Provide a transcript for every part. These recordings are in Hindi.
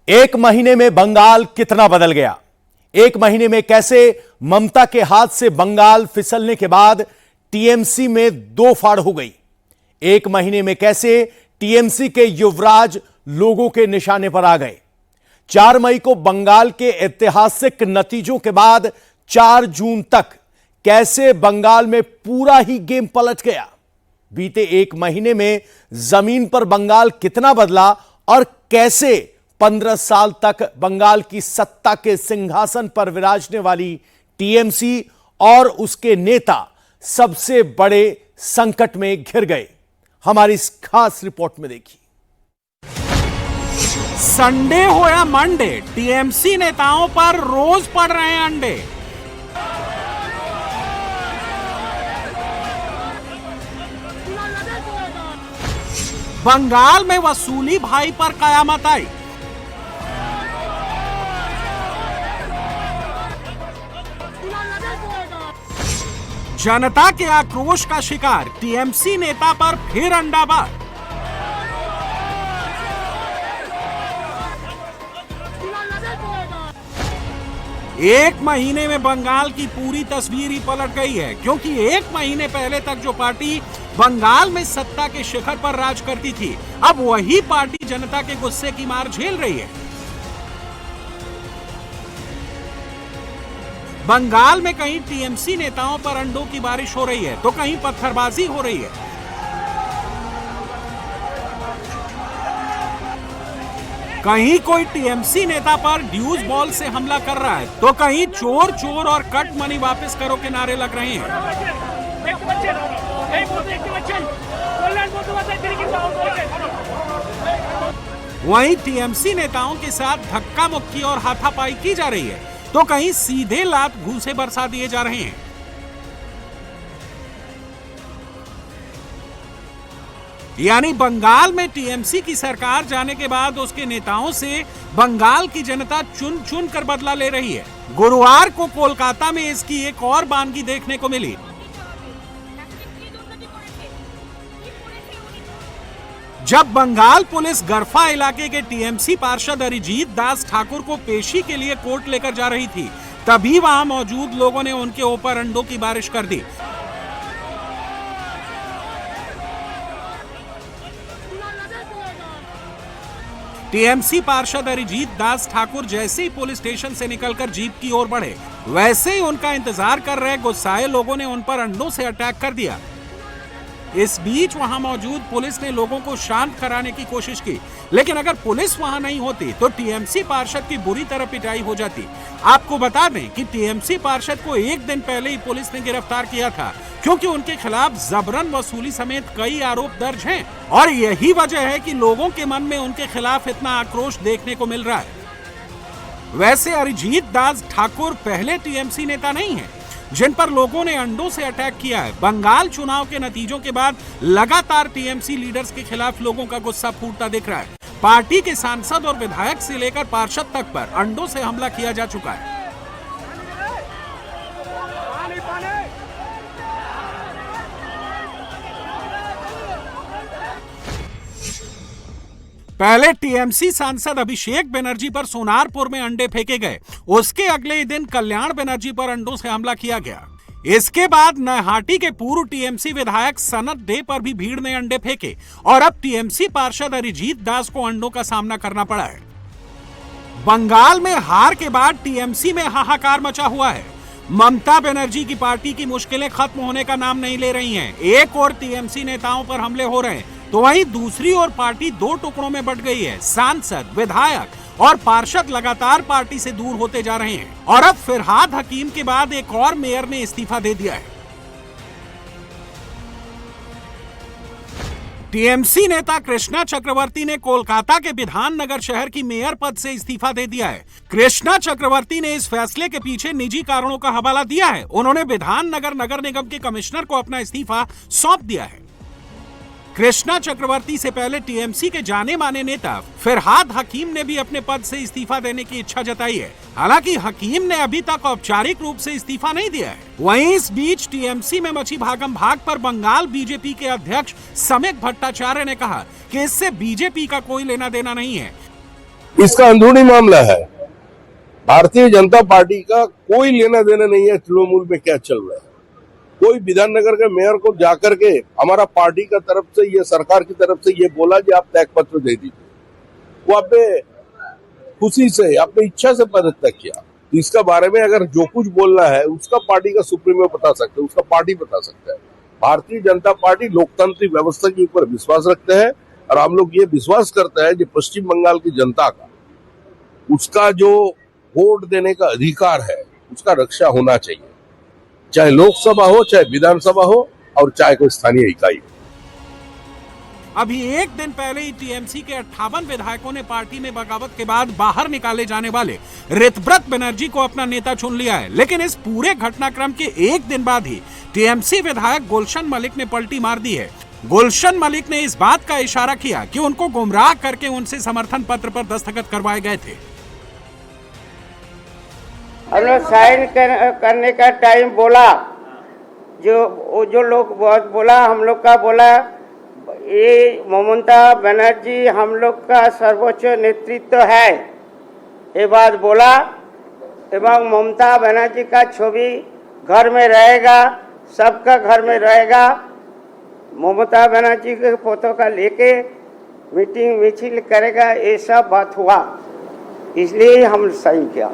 एक महीने में बंगाल कितना बदल गया। एक महीने में कैसे ममता के हाथ से बंगाल फिसलने के बाद टीएमसी में दो फाड़ हो गई। एक महीने में कैसे टीएमसी के युवराज लोगों के निशाने पर आ गए। 4 मई को बंगाल के ऐतिहासिक नतीजों के बाद 4 जून तक कैसे बंगाल में पूरा ही गेम पलट गया। बीते एक महीने में जमीन पर बंगाल कितना बदला और कैसे 15 साल तक बंगाल की सत्ता के सिंहासन पर विराजने वाली टीएमसी और उसके नेता सबसे बड़े संकट में घिर गए। हमारी इस खास रिपोर्ट में देखिए। संडे हो या मंडे, टीएमसी नेताओं पर रोज पड़ रहे हैं अंडे। बंगाल में वसूली भाई पर कयामत आई। जनता के आक्रोश का शिकार टीएमसी नेता पर फिर अंडाबाद। एक महीने में बंगाल की पूरी तस्वीर ही पलट गई है, क्योंकि एक महीने पहले तक जो पार्टी बंगाल में सत्ता के शिखर पर राज करती थी, अब वही पार्टी जनता के गुस्से की मार झेल रही है। बंगाल में कहीं टीएमसी नेताओं पर अंडों की बारिश हो रही है तो कहीं पत्थरबाजी हो रही है। कहीं कोई टीएमसी नेता पर ड्यूज बॉल से हमला कर रहा है तो कहीं चोर चोर और कट मनी वापस करो के नारे लग रहे हैं। वहीं टीएमसी नेताओं के साथ धक्का मुक्की और हाथापाई की जा रही है तो कहीं सीधे लात घूंसे बरसा दिए जा रहे हैं। यानी बंगाल में टीएमसी की सरकार जाने के बाद उसके नेताओं से बंगाल की जनता चुन चुन कर बदला ले रही है। गुरुवार को कोलकाता में इसकी एक और बानगी देखने को मिली। जब बंगाल पुलिस गरफा इलाके के टीएमसी पार्षद अरिजीत दास ठाकुर को पेशी के लिए कोर्ट लेकर जा रही थी, तभी वहां मौजूद लोगों ने उनके ऊपर अंडों की बारिश कर दी। टीएमसी पार्षद अरिजीत दास ठाकुर जैसे ही पुलिस स्टेशन से निकलकर जीप की ओर बढ़े, वैसे ही उनका इंतजार कर रहे गुस्साए लोगों ने उन पर अंडों से अटैक कर दिया। इस बीच वहां मौजूद पुलिस ने लोगों को शांत कराने की कोशिश की, लेकिन अगर पुलिस वहां नहीं होती तो टीएमसी पार्षद की बुरी तरह पिटाई हो जाती। आपको बता दें कि टीएमसी पार्षद को एक दिन पहले ही पुलिस ने गिरफ्तार किया था, क्योंकि उनके खिलाफ जबरन वसूली समेत कई आरोप दर्ज हैं और यही वजह है कि लोगों के मन में उनके खिलाफ इतना आक्रोश देखने को मिल रहा है। वैसे अरिजीत दास ठाकुर पहले टीएमसी नेता नहीं है जिन पर लोगों ने अंडों से अटैक किया है। बंगाल चुनाव के नतीजों के बाद लगातार टीएमसी लीडर्स के खिलाफ लोगों का गुस्सा फूटता दिख रहा है। पार्टी के सांसद और विधायक से लेकर पार्षद तक पर अंडों से हमला किया जा चुका है। पहले टीएमसी सांसद अभिषेक बनर्जी पर सोनारपुर में अंडे फेंके गए, उसके अगले दिन कल्याण बनर्जी पर अंडों से हमला किया गया। इसके बाद नैहाटी के पूर्व टीएमसी विधायक सनत डे पर भी भीड़ ने अंडे फेंके और अब टीएमसी पार्षद अरिजीत दास को अंडों का सामना करना पड़ा है। बंगाल में हार के बाद टीएमसी में हाहाकार मचा हुआ है। ममता बनर्जी की पार्टी की मुश्किलें खत्म होने का नाम नहीं ले रही हैं। एक और टीएमसी नेताओं पर हमले हो रहे हैं तो वहीं दूसरी ओर पार्टी दो टुकड़ों में बंट गई है। सांसद, विधायक और पार्षद लगातार पार्टी से दूर होते जा रहे हैं और अब फिरहाद हकीम के बाद एक और मेयर ने इस्तीफा दे दिया है। टीएमसी नेता कृष्णा चक्रवर्ती ने कोलकाता के विधाननगर शहर की मेयर पद से इस्तीफा दे दिया है। कृष्णा चक्रवर्ती ने इस फैसले के पीछे निजी कारणों का हवाला दिया है। उन्होंने विधाननगर नगर निगम के कमिश्नर को अपना इस्तीफा सौंप दिया है। कृष्णा चक्रवर्ती से पहले टीएमसी के जाने माने नेता फिरहाद हकीम ने भी अपने पद से इस्तीफा देने की इच्छा जताई है। हालांकि हकीम ने अभी तक औपचारिक रूप से इस्तीफा नहीं दिया है। वहीं इस बीच टीएमसी में मची भागम भाग पर बंगाल बीजेपी के अध्यक्ष समेक भट्टाचार्य ने कहा कि इससे बीजेपी का कोई लेना देना नहीं है। इसका अंदरूनी मामला है। भारतीय जनता पार्टी का कोई लेना देना नहीं है तृणमूल में क्या चल रहा है। कोई विधाननगर के मेयर को जाकर के हमारा पार्टी का तरफ से ये सरकार की तरफ से ये बोला कि आप त्याग पत्र दे दीजिए, वो अपने खुशी से अपनी इच्छा से पदत्याग किया। इसका बारे में अगर जो कुछ बोलना है उसका पार्टी का सुप्रीमो बता सकते हैं, उसका पार्टी बता सकता है। भारतीय जनता पार्टी लोकतांत्रिक व्यवस्था के ऊपर विश्वास रखते हैं और हम लोग ये विश्वास करते हैं कि पश्चिम बंगाल की जनता का उसका जो वोट देने का अधिकार है उसका रक्षा होना चाहिए, चाहे लोकसभा हो, चाहे विधानसभा हो और चाहे कोई स्थानीय इकाई हो। अभी एक दिन पहले ही टीएमसी के 58 विधायकों ने पार्टी में बगावत के बाद बाहर निकाले जाने वाले ऋतव्रत बनर्जी को अपना नेता चुन लिया है। लेकिन इस पूरे घटनाक्रम के एक दिन बाद ही टीएमसी विधायक गुलशन मलिक ने पलटी मार दी है। गुलशन मलिक ने इस बात का इशारा किया कि उनको गुमराह करके उनसे समर्थन पत्र पर दस्तखत करवाए गए थे। हम लोग साइन करने का टाइम बोला, जो लोग बहुत बोला, हम लोग का बोला ये ममता बनर्जी हम लोग का सर्वोच्च नेतृत्व है, ये बात बोला। एवं ममता बनर्जी का छवि घर में रहेगा, सबका घर में रहेगा। ममता बनर्जी के फोटो का लेके मीटिंग मिছিল करेगा, ये सब बात हुआ, इसलिए हम साइन किया।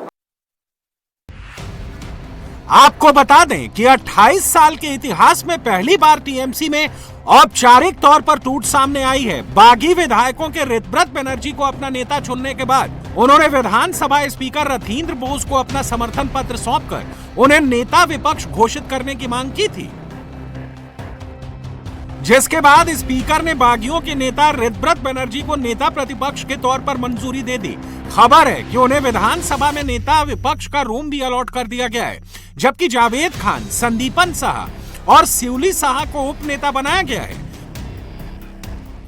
आपको बता दें कि 28 साल के इतिहास में पहली बार टीएमसी में औपचारिक तौर पर टूट सामने आई है। बागी विधायकों के ऋतव्रत बनर्जी को अपना नेता चुनने के बाद उन्होंने विधानसभा स्पीकर रथींद्र बोस को अपना समर्थन पत्र सौंपकर उन्हें नेता विपक्ष घोषित करने की मांग की थी, जिसके बाद स्पीकर ने बागियों के नेता ऋतव्रत बनर्जी को नेता प्रतिपक्ष के तौर पर मंजूरी दे दी। खबर है कि उन्हें विधानसभा में नेता विपक्ष का रूम भी अलॉट कर दिया गया है, जबकि जावेद खान, संदीपन साहा और शिवली साहा को उप नेता बनाया गया है।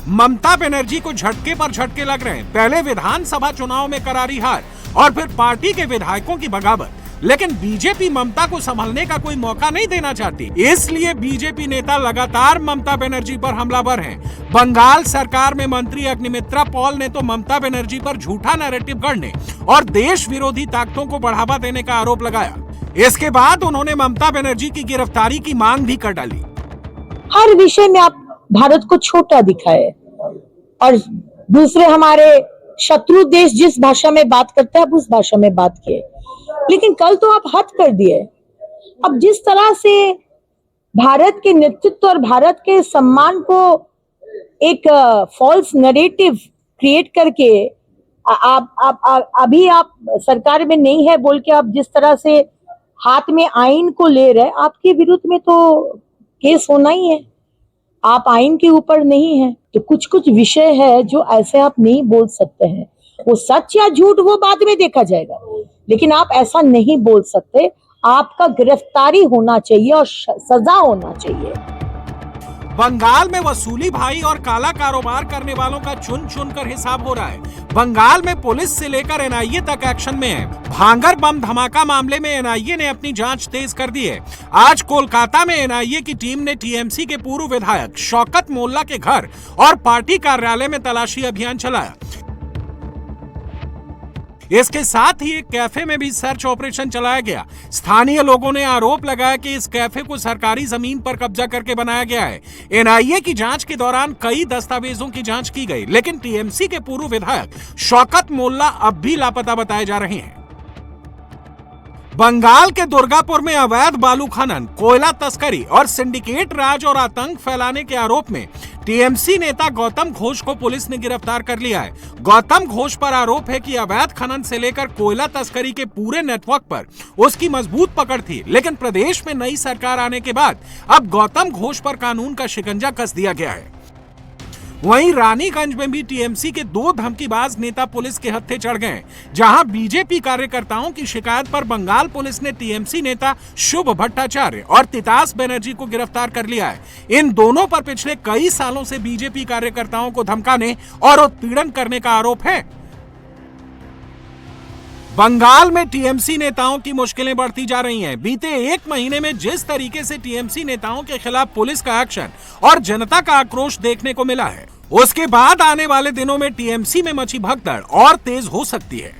ममता बनर्जी को झटके पर झटके लग रहे हैं। पहले विधानसभा चुनाव में करारी हार और फिर पार्टी के विधायकों की बगावत, लेकिन बीजेपी ममता को संभलने का कोई मौका नहीं देना चाहती। इसलिए बीजेपी नेता लगातार ममता बनर्जी पर हमलावर हैं। बंगाल सरकार में मंत्री अग्निमित्रा पॉल ने तो ममता बनर्जी पर झूठा नैरेटिव गढ़ने और देश विरोधी ताकतों को बढ़ावा देने का आरोप लगाया। इसके बाद उन्होंने ममता बनर्जी की गिरफ्तारी की मांग भी कर डाली। हर विषय में आप भारत को छोटा दिखाए और दूसरे हमारे शत्रु देश जिस भाषा में बात करते हैं आप उस भाषा में बात किए, लेकिन कल तो आप हद कर दिए। अब जिस तरह से भारत के नेतृत्व और भारत के सम्मान को एक फॉल्स नैरेटिव क्रिएट करके अभी आप सरकार में नहीं है बोल के आप जिस तरह से हाथ में आईन को ले रहे, आपके विरुद्ध में तो केस होना ही है। आप आईन के ऊपर नहीं है, तो कुछ कुछ विषय है जो ऐसे आप नहीं बोल सकते हैं। वो सच या झूठ वो बाद में देखा जाएगा, लेकिन आप ऐसा नहीं बोल सकते। आपका गिरफ्तारी होना चाहिए और सजा होना चाहिए। बंगाल में वसूली भाई और काला कारोबार करने वालों का चुन चुन कर हिसाब हो रहा है। बंगाल में पुलिस से लेकर एनआईए तक एक्शन में है। भांगर बम धमाका मामले में एनआईए ने अपनी जांच तेज कर दी है। आज कोलकाता में एनआईए की टीम ने टीएमसी के पूर्व विधायक शौकत मोल्ला के घर और पार्टी कार्यालय में तलाशी अभियान चलाया। इसके साथ ही एक कैफे में भी सर्च ऑपरेशन चलाया गया। स्थानीय लोगों ने आरोप लगाया कि इस कैफे को सरकारी जमीन पर कब्जा करके बनाया गया है। एनआईए की जांच के दौरान कई दस्तावेजों की जांच की गई, लेकिन टीएमसी के पूर्व विधायक शौकत मोल्ला अब भी लापता बताए जा रहे हैं। बंगाल के दुर्गापुर में अवैध बालू खनन, कोयला तस्करी और सिंडिकेट राज और आतंक फैलाने के आरोप में टीएमसी नेता गौतम घोष को पुलिस ने गिरफ्तार कर लिया है। गौतम घोष पर आरोप है कि अवैध खनन से लेकर कोयला तस्करी के पूरे नेटवर्क पर उसकी मजबूत पकड़ थी, लेकिन प्रदेश में नई सरकार आने के बाद अब गौतम घोष पर कानून का शिकंजा कस दिया गया है। वहीं रानीगंज में भी टीएमसी के 2 धमकीबाज नेता पुलिस के हत्थे चढ़ गए, जहां बीजेपी कार्यकर्ताओं की शिकायत पर बंगाल पुलिस ने टीएमसी नेता शुभ भट्टाचार्य और तितास बनर्जी को गिरफ्तार कर लिया है। इन दोनों पर पिछले कई सालों से बीजेपी कार्यकर्ताओं को धमकाने और उत्पीड़न करने का आरोप है। बंगाल में टीएमसी नेताओं की मुश्किलें बढ़ती जा रही हैं। बीते 1 महीने में जिस तरीके से टीएमसी नेताओं के खिलाफ पुलिस का एक्शन और जनता का आक्रोश देखने को मिला है, उसके बाद आने वाले दिनों में टीएमसी में मची भगदड़ और तेज हो सकती है।